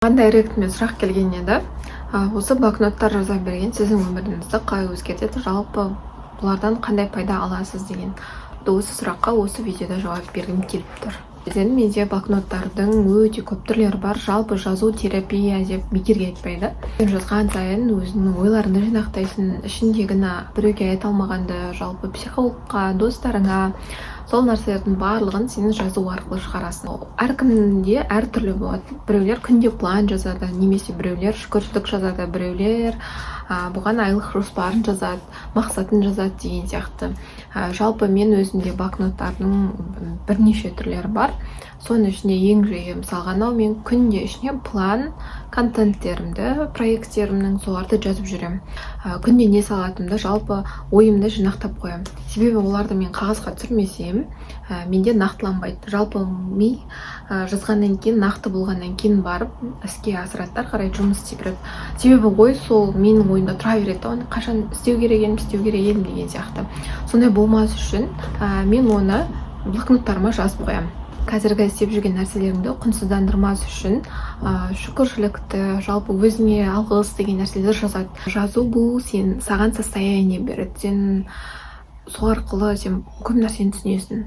Маған директіме сұрақ келген еді. Осы блокноттар жаза берген сіздің өміріңізді қалай өзгертеді, жалпы бұлардан қандай пайда аласыз деген. Осы сұраққа осы видеода жауап бергім келіп тұр. Менде блокноттардың өте көп түрлері бар. Жалпы жазу терапия деп бекерге айтпайды. Жазған сайын өзіңнің ойларыңды жинақтайсың, ішіндегіні біреуге айта алмағанды, жалпы психологқа, достарыңа, сол нәрселердің барлығын сен жазу арқылы шығарасың. Әркімде әртүрлі болады. Біреулер күнде план жазады, немесе біреулер шүкіршілік жазады, біреулер бұған айлық жоспарын жазады, мақсатын жазады деген сияқты. Жалпы мен өзімде блокноттардың бірнеше түрлері бар. Соның ішінде ең жиі мысалға мен күнде ішіне план, контенттерімді, проекттерімнің соларды жазып жүремін. Күнде не салатымды, жалпы ойымды жинақтап қоямын. Себебі оларды мен қағазға түсірмесем, менде нақтыланбайды. Жалпы ми жазғаннан кейін, нақты болғаннан кейін барып іске асыраттар қарай жұмыс істей береді. Себебі ой сол менің ойымда тұра береді, оны қашан істеу керек едім деген сияқты. Сондай болмас үшін мен оны блокноттарыма жазып қоямын. Қазіргі істеп жүрген нәрселеріңді құнсыздандырмас үшін шүкіршілікті, жалпы өзіңе алғыс деген нәрселер жазады. Жазу бұл саған состояние береді. Сен сол арқылы көп нәрсені түсінесің.